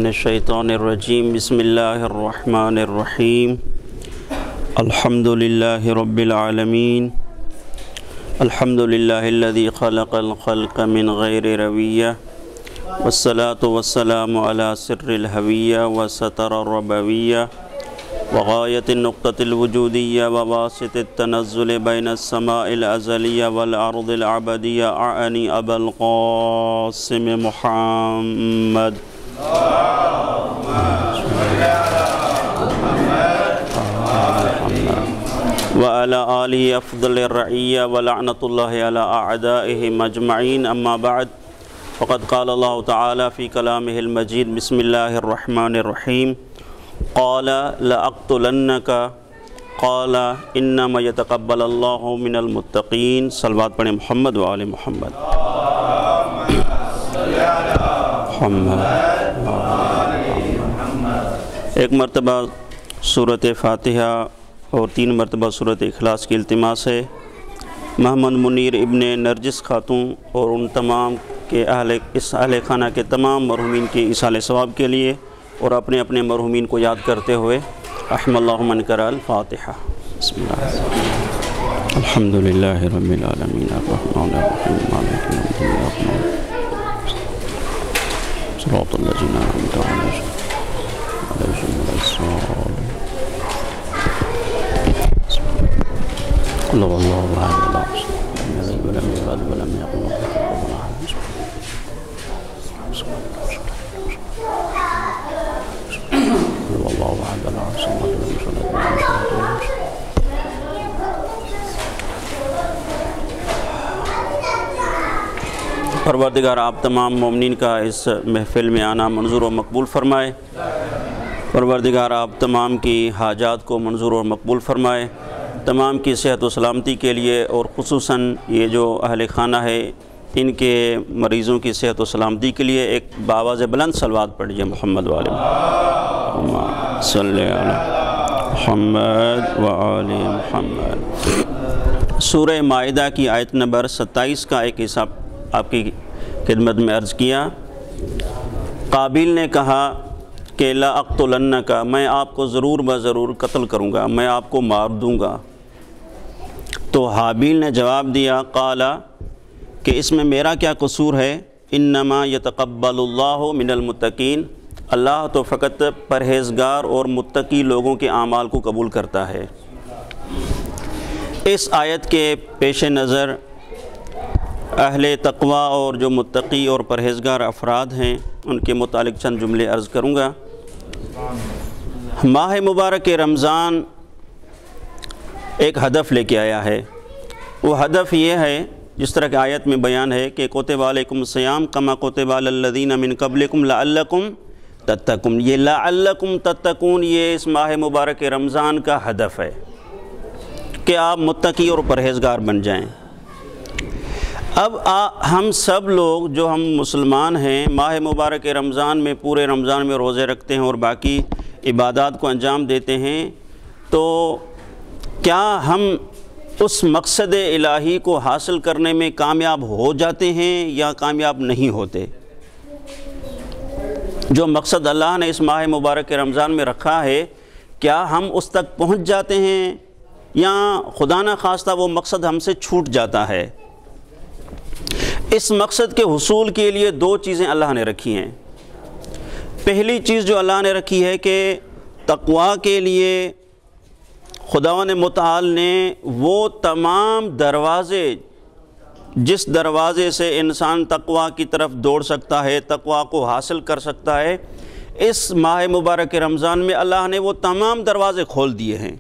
من الشیطان الرجیم بسم اللہ الرحمن الرحیم الحمد للہ رب العالمین الحمد للہ الذی خلق الخلق من غیر رویہ والصلاة والسلام علی سر الحویہ وستر الربویہ وغایت النقطة الوجودیہ وواسط التنزل بین السماء الازلیہ والارض العبدیہ اعنی ابا القاسم محمد وعلى آله أفضل الرعية ولعنة الله على أعدائهم أجمعين أما بعد فقد قال الله تعالى في كلامه المجيد بسم الله الرحمن الرحيم قال لأقتلنك قال إنما يتقبل الله من المتقين صلوات پڑھیں محمد وآل محمد ایک مرتبہ سورۃ فاتحہ اور 3 مرتبہ سورۃ اخلاص کی التماس ہے۔ محمد منیر ابن نرجس خاتون اور ان تمام کے اہل خانہ کے تمام مرحومین کی ایصال ثواب کے لیے اور اپنے اپنے مرحومین کو یاد کرتے ہوئے رحم اللہ من قرأ الفاتحہ۔ بسم اللہ الحمد للہ رب العالمین الرحمن الرحیم مالک یوم الدین صراط الذین انعمت علیہم قل هو الله احد لم يلد ولم يولد ولم يكن له كفوا احد قل هو الله احد الله الصمد لم يلد ولم يولد پروردگار آپ تمام مومنین کا اس محفل میں آنا منظور و مقبول فرمائے۔ پروردگار آپ تمام کی حاجات کو منظور و مقبول فرمائے، تمام کی صحت و سلامتی کے لیے اور خصوصاً یہ جو اہل خانہ ہے ان کے مریضوں کی صحت و سلامتی کے لیے ایک بآواز بلند صلوات پڑھیے محمد وآل محمد صلی علی محمد وآل محمد۔ سورہ مائدہ کی آیت نمبر 27 کا ایک حصہ آپ کی خدمت میں عرض کیا۔ قابیل نے کہا کہ لا اقتلنک، میں آپ کو ضرور بضرور قتل کروں گا، میں آپ کو مار دوں گا۔ تو حابیل نے جواب دیا قال کہ اس میں میرا کیا قصور ہے، انما یتقبل اللہ من المتقین، اللہ تو فقط پرہیزگار اور متقی لوگوں کے اعمال کو قبول کرتا ہے۔ اس آیت کے پیش نظر اہل تقوی اور جو متقی اور پرہیزگار افراد ہیں ان کے متعلق چند جملے عرض کروں گا۔ ماہ مبارک رمضان ایک ہدف لے کے آیا ہے، وہ ہدف یہ ہے جس طرح کہ آیت میں بیان ہے کہ کتب علیکم الصیام کما کتب علی الذین من قبلکم لعلکم تتقون، یہ لعلکم تتقون یہ اس ماہ مبارک رمضان کا ہدف ہے کہ آپ متقی اور پرہیزگار بن جائیں۔ اب ہم سب لوگ جو ہم مسلمان ہیں ماہ مبارک رمضان میں پورے رمضان میں روزے رکھتے ہیں اور باقی عبادات کو انجام دیتے ہیں، تو کیا ہم اس مقصد الہی کو حاصل کرنے میں کامیاب ہو جاتے ہیں یا کامیاب نہیں ہوتے؟ جو مقصد اللہ نے اس ماہ مبارک رمضان میں رکھا ہے کیا ہم اس تک پہنچ جاتے ہیں یا خدا نخواستہ وہ مقصد ہم سے چھوٹ جاتا ہے؟ اس مقصد کے حصول کے لیے 2 چیزیں اللہ نے رکھی ہیں۔ پہلی چیز جو اللہ نے رکھی ہے کہ تقوی کے لیے خداوند متعال نے وہ تمام دروازے جس دروازے سے انسان تقوی کی طرف دوڑ سکتا ہے، تقوی کو حاصل کر سکتا ہے، اس ماہ مبارک رمضان میں اللہ نے وہ تمام دروازے کھول دیے ہیں۔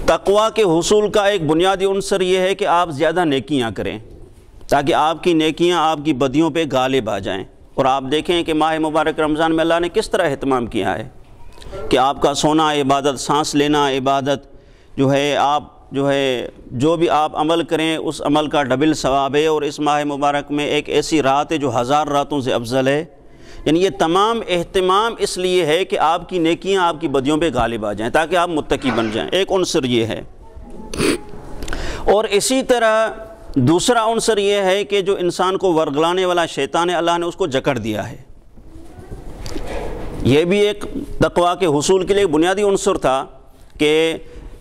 تقوی کے حصول کا ایک بنیادی عنصر یہ ہے کہ آپ زیادہ نیکیاں کریں تاکہ آپ کی نیکیاں آپ کی بدیوں پہ غالب آ جائیں۔ اور آپ دیکھیں کہ ماہ مبارک رمضان میں اللہ نے کس طرح اہتمام کیا ہے کہ آپ کا سونا عبادت، سانس لینا عبادت جو ہے، آپ جو بھی آپ عمل کریں اس عمل کا ڈبل ثواب ہے، اور اس ماہ مبارک میں ایک ایسی رات ہے جو 1000 راتوں سے افضل ہے۔ یعنی یہ تمام اہتمام اس لیے ہے کہ آپ کی نیکیاں آپ کی بدیوں پہ غالب آ جائیں تاکہ آپ متقی بن جائیں، ایک عنصر یہ ہے۔ اور اسی طرح دوسرا عنصر یہ ہے کہ جو انسان کو ورگلانے والا شیطان ہے، اللہ نے اس کو جکڑ دیا ہے یہ بھی ایک تقویٰ کے حصول کے لیے بنیادی عنصر تھا کہ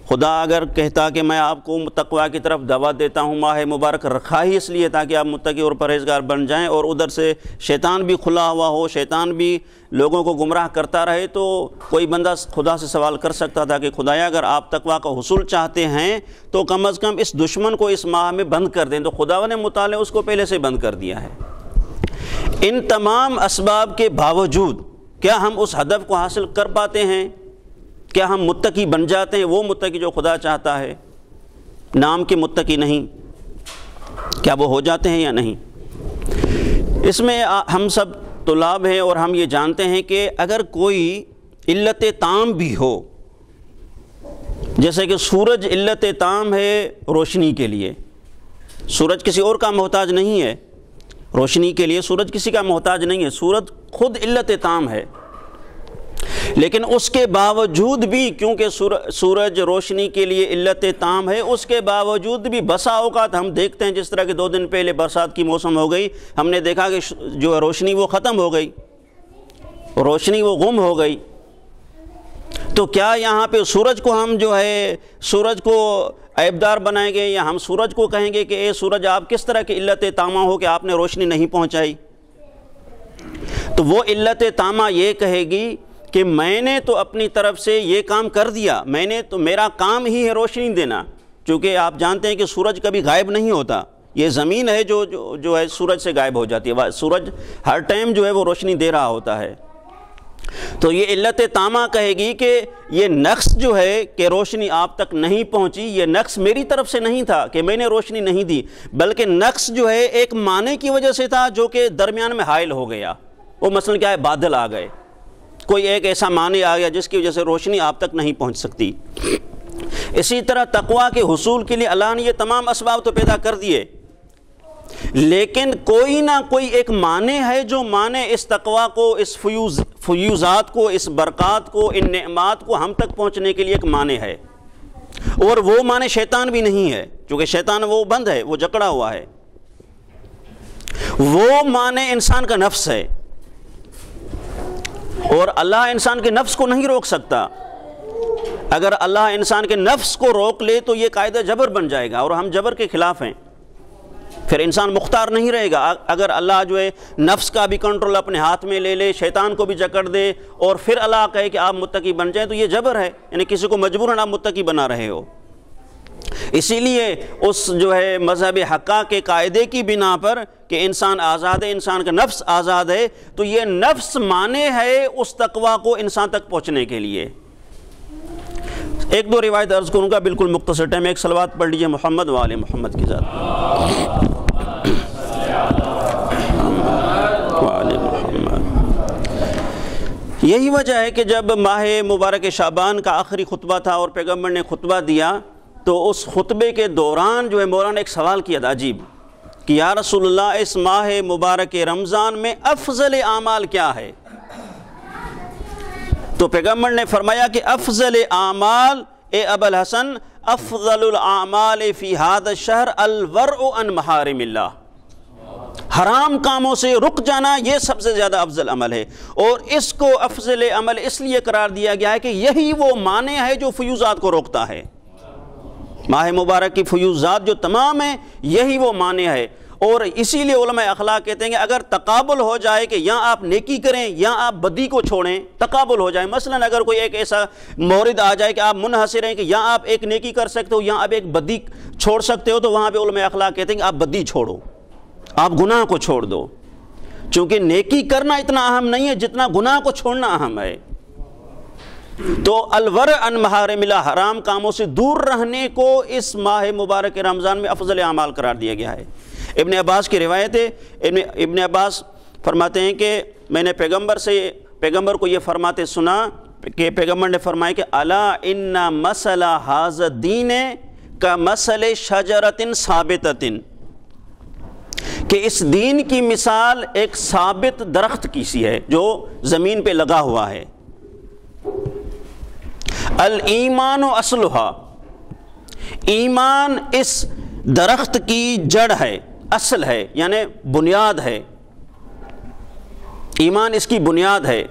خدا اگر کہتا کہ میں آپ کو تقویٰ کی طرف دعوت دیتا ہوں، ماہ مبارک رکھا ہی اس لیے تاکہ آپ متقی اور پرہیزگار بن جائیں، اور ادھر سے شیطان بھی کھلا ہوا ہو، شیطان بھی لوگوں کو گمراہ کرتا رہے، تو کوئی بندہ خدا سے سوال کر سکتا تھا کہ خدایا اگر آپ تقویٰ کا حصول چاہتے ہیں تو کم از کم اس دشمن کو اس ماہ میں بند کر دیں، تو خدا نے مطالعہ اس کو پہلے سے بند کر دیا ہے۔ ان تمام اسباب کے باوجود کیا ہم اس ہدف کو حاصل کر پاتے ہیں؟ کیا ہم متقی بن جاتے ہیں، وہ متقی جو خدا چاہتا ہے، نام کے متقی نہیں؟ کیا وہ ہو جاتے ہیں یا نہیں؟ اس میں ہم سب طلاب ہیں اور ہم یہ جانتے ہیں کہ اگر کوئی علت تام بھی ہو، جیسے کہ سورج علت تام ہے روشنی کے لیے، سورج کسی اور کا محتاج نہیں ہے، روشنی کے لیے سورج کسی کا محتاج نہیں ہے، سورج خود علت تام ہے، لیکن اس کے باوجود بھی کیونکہ سورج روشنی کے لیے علت تام ہے، اس کے باوجود بھی بسا اوقات ہم دیکھتے ہیں، جس طرح کہ 2 دن پہلے برسات کی موسم ہو گئی، ہم نے دیکھا کہ جو روشنی وہ ختم ہو گئی، روشنی وہ گم ہو گئی۔ تو کیا یہاں پہ سورج کو ہم جو ہے سورج کو عیبدار بنائیں گے، یا ہم سورج کو کہیں گے کہ اے سورج آپ کس طرح کی علت تامہ ہو کہ آپ نے روشنی نہیں پہنچائی؟ تو وہ علت تامہ یہ کہے گی کہ میں نے تو اپنی طرف سے یہ کام کر دیا، میں نے تو میرا کام ہی ہے روشنی دینا، چونکہ آپ جانتے ہیں کہ سورج کبھی غائب نہیں ہوتا، یہ زمین ہے جو ہے سورج سے غائب ہو جاتی ہے، سورج ہر ٹائم جو ہے وہ روشنی دے رہا ہوتا ہے۔ تو یہ علت تامہ کہے گی کہ یہ نقص جو ہے کہ روشنی آپ تک نہیں پہنچی، یہ نقص میری طرف سے نہیں تھا کہ میں نے روشنی نہیں دی، بلکہ نقص جو ہے ایک معنی کی وجہ سے تھا جو کہ درمیان میں حائل ہو گیا۔ وہ مثلا کیا ہے، بادل آ گئے، کوئی ایک ایسا معنی آ گیا جس کی وجہ سے روشنی آپ تک نہیں پہنچ سکتی۔ اسی طرح تقویٰ کے حصول کے لیے اللہ نے یہ تمام اسباب تو پیدا کر دیے، لیکن کوئی نہ کوئی ایک معنی ہے جو معنی اس تقویٰ کو، اس فیوزات کو، اس برکات کو، ان نعمات کو ہم تک پہنچنے کے لیے ایک معنی ہے، اور وہ معنی شیطان بھی نہیں ہے، چونکہ شیطان وہ بند ہے، وہ جکڑا ہوا ہے۔ وہ معنی انسان کا نفس ہے، اور اللہ انسان کے نفس کو نہیں روک سکتا۔ اگر اللہ انسان کے نفس کو روک لے تو یہ قاعدہ جبر بن جائے گا، اور ہم جبر کے خلاف ہیں، پھر انسان مختار نہیں رہے گا۔ اگر اللہ جو ہے نفس کا بھی کنٹرول اپنے ہاتھ میں لے لے، شیطان کو بھی جکڑ دے، اور پھر اللہ کہے کہ آپ متقی بن جائیں، تو یہ جبر ہے، یعنی کسی کو مجبوراً آپ متقی بنا رہے ہو۔ اسی لیے اس جو ہے مذہب حقہ کے قاعدے کی بنا پر کہ انسان آزاد ہے، انسان کا نفس آزاد ہے، تو یہ نفس مانے ہے اس تقویٰ کو انسان تک پہنچنے کے لیے۔ ایک دو روایت عرض کروں گا بالکل مختصر ٹائم، ایک صلوات پڑھ لیجئے محمد و آل محمد کی ذات۔ یہی وجہ ہے کہ جب ماہ مبارک شعبان کا آخری خطبہ تھا اور پیغمبر نے خطبہ دیا، تو اس خطبے کے دوران جو ہے مولانا نے ایک سوال کیا تھا عجیب، کہ یا رسول اللہ اس ماہ مبارک رمضان میں افضل اعمال کیا ہے؟ تو پیغمبر نے فرمایا کہ افضل اعمال اے ابا الحسن، افضل الاعمال فی هذا الشہر الورع عن محارم اللہ، حرام کاموں سے رک جانا یہ سب سے زیادہ افضل عمل ہے، اور اس کو افضل عمل اس لیے قرار دیا گیا ہے کہ یہی وہ معنی ہے جو فیوزات کو روکتا ہے۔ ماہ مبارک کی فیوزات جو تمام ہیں یہی وہ معنی ہے، اور اسی لیے علماء اخلاق کہتے ہیں کہ اگر تقابل ہو جائے کہ یا آپ نیکی کریں یا آپ بدی کو چھوڑیں، تقابل ہو جائے، مثلا اگر کوئی ایک ایسا مورد آ جائے کہ آپ منحصر ہیں کہ یا آپ ایک نیکی کر سکتے ہو یا آپ ایک بدی چھوڑ سکتے ہو، تو وہاں پہ علماء اخلاق کہتے ہیں کہ آپ بدی چھوڑو، آپ گناہ کو چھوڑ دو، چونکہ نیکی کرنا اتنا اہم نہیں ہے جتنا گناہ کو چھوڑنا اہم ہے۔ تو الورع عن محارم اللہ، حرام کاموں سے دور رہنے کو اس ماہ مبارک رمضان میں افضل اعمال قرار دیا گیا ہے۔ ابن عباس کی روایت ہے، ابن عباس فرماتے ہیں کہ میں نے پیغمبر کو یہ فرماتے سنا کہ پیغمبر نے فرمایا کہ الا ان مثل ھذا الدین کمثل شجرۃ ثابتۃ، کہ اس دین کی مثال ایک ثابت درخت کی سی ہے جو زمین پہ لگا ہوا ہے۔ الایمان اصلھا، ایمان اس درخت کی جڑ ہے، اصل ہے، یعنی بنیاد ہے، ایمان اس کی بنیاد ہے۔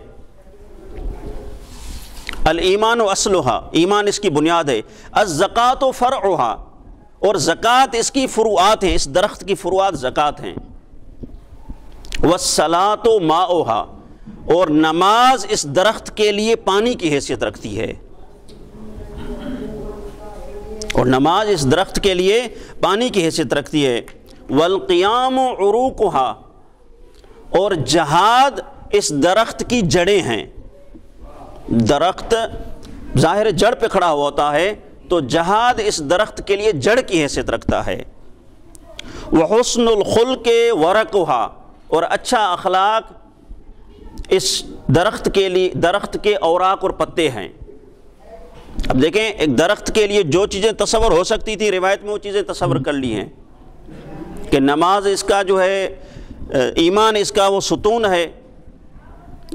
الایمان اصلھا، ایمان اس کی بنیاد ہے، الزکوٰۃ فرعھا، اور زکوٰۃ اس کی فروعات ہیں، اس درخت کی فروعات زکوٰۃ ہیں، والصلاۃ ماؤھا، اور نماز اس درخت کے لیے پانی کی حیثیت رکھتی ہے، اور نماز اس درخت کے لیے پانی کی حیثیت رکھتی ہے، والقیام عروقھا، اور جہاد اس درخت کی جڑیں ہیں، درخت ظاہر جڑ پہ کھڑا ہوا ہوتا ہے تو جہاد اس درخت کے لیے جڑ کی حیثیت رکھتا ہے، وحسن الخلق ورقھا، اور اچھا اخلاق اس درخت کے لیے، درخت کے اوراق اور پتے ہیں۔ اب دیکھیں ایک درخت کے لیے جو چیزیں تصور ہو سکتی تھی روایت میں وہ چیزیں تصور کر لی ہیں کہ نماز اس کا جو ہے، ایمان اس کا وہ ستون ہے،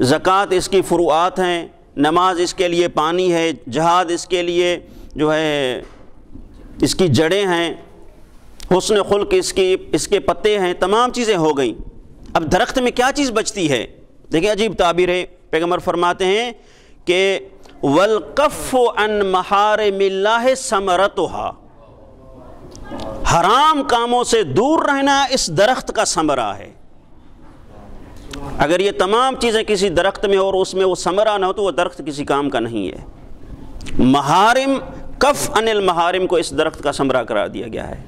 زکوٰۃ اس کی فروعات ہیں، نماز اس کے لیے پانی ہے، جہاد اس کے لیے جو ہے اس کی جڑیں ہیں، حسن خلق اس کے پتے ہیں، تمام چیزیں ہو گئیں۔ اب درخت میں کیا چیز بچتی ہے؟ دیکھیں عجیب تعبیر ہے، پیغمبر فرماتے ہیں کہ والکف عن محارم اللہ ثمرتھا، حرام کاموں سے دور رہنا اس درخت کا ثمرہ ہے۔ اگر یہ تمام چیزیں کسی درخت میں اور اس میں وہ ثمرہ نہ ہو تو وہ درخت کسی کام کا نہیں ہے۔ محارم، کف عن المحارم کو اس درخت کا ثمرہ قرار دیا گیا ہے۔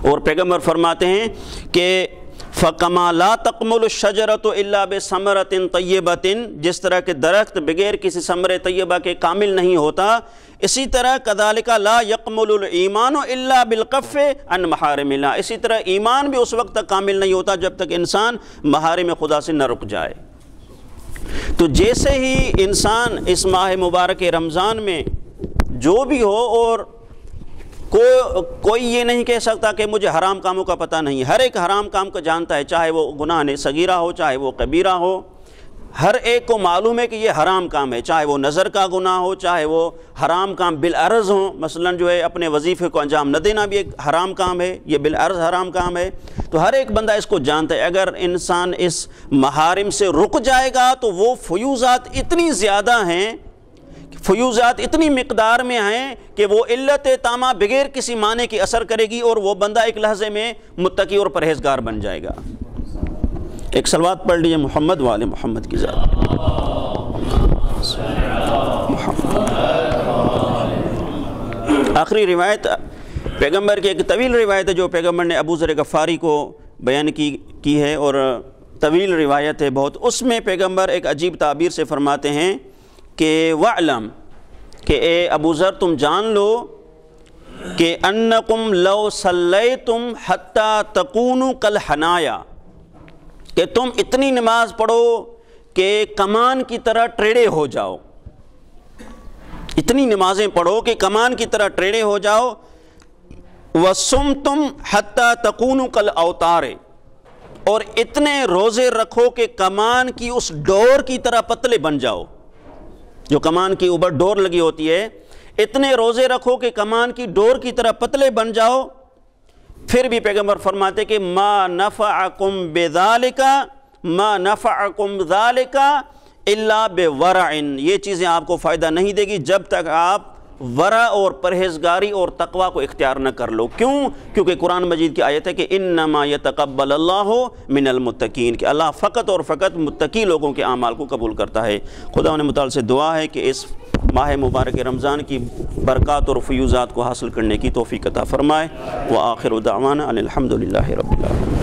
اور پیغمبر فرماتے ہیں کہ فَكَمَا لَا تَقْمُلُ الشَّجَرَةُ إِلَّا بِثَمَرَةٍ طَيِّبَةٍ، جس طرح کہ درخت بغیر کسی ثمرے طیبہ کے کامل نہیں ہوتا، اسی طرح كَذَلِكَ لَا يَقْمُلُ الْإِيمَانُ إِلَّا بِالْكَفِّ عَنْ مَحَارِمِ اللَّهِ، اسی طرح ایمان بھی اس وقت تک کامل نہیں ہوتا جب تک انسان محارم خدا سے نہ رک جائے۔ تو جیسے ہی انسان اس ماہ مبارک رمضان میں جو بھی ہو، اور کوئی یہ نہیں کہہ سکتا کہ مجھے حرام کاموں کا پتہ نہیں، ہر ایک حرام کام کو جانتا ہے، چاہے وہ گناہ صغیرہ ہو چاہے وہ کبیرہ ہو، ہر ایک کو معلوم ہے کہ یہ حرام کام ہے، چاہے وہ نظر کا گناہ ہو چاہے وہ حرام کام بالعرض ہوں، مثلا جو ہے اپنے وظیفے کو انجام نہ دینا بھی ایک حرام کام ہے، یہ بالعرض حرام کام ہے۔ تو ہر ایک بندہ اس کو جانتا ہے، اگر انسان اس محارم سے رک جائے گا تو وہ فیوزات اتنی زیادہ ہیں، فیوزات اتنی مقدار میں ہیں کہ وہ علت تامہ بغیر کسی معنی کی اثر کرے گی اور وہ بندہ ایک لحظے میں متقی اور پرہیزگار بن جائے گا۔ ایک صلوات پڑھ لیجئے محمد والے محمد کی ذات۔ آخری روایت پیغمبر کی ایک طویل روایت ہے جو پیغمبر نے ابو ذر غفاری کو بیان کی ہے، اور طویل روایت ہے بہت۔ اس میں پیغمبر ایک عجیب تعبیر سے فرماتے ہیں کہ وَعْلَمْ، کہ اے ابو ذر تم جان لو کہ انکم لو صلیتم حتی تکونوا کالحنایا، کہ تم اتنی نماز پڑھو کہ کمان کی طرح ٹیڑھے ہو جاؤ، اتنی نمازیں پڑھو کہ کمان کی طرح ٹیڑھے ہو جاؤ، وَصُمْتُمْ حَتَّى تَكُونُوا كَالْأَوْتَارِ، اور اتنے روزے رکھو کہ کمان کی اس ڈور کی طرح پتلے بن جاؤ، جو کمان کی اوپر ڈور لگی ہوتی ہے، اتنے روزے رکھو کہ کمان کی ڈور کی طرح پتلے بن جاؤ۔ پھر بھی پیغمبر فرماتے کہ ما نفعکم بذالک ما نفعکم ذالک الا بورع، یہ چیزیں آپ کو فائدہ نہیں دے گی جب تک آپ ورع اور پرہیزگاری اور تقوی کو اختیار نہ کر لو۔ کیوں؟ کیونکہ قرآن مجید کی آیت ہے کہ انما یتقبل اللہ من المتقین، کہ اللہ فقط اور فقط متقی لوگوں کے اعمال کو قبول کرتا ہے۔ خدا نے متعال سے دعا ہے کہ اس ماہ مبارک رمضان کی برکات اور فیوزات کو حاصل کرنے کی توفیق عطا فرمائے۔ وآخر دعوانا ان الحمد للہ رب العالمین۔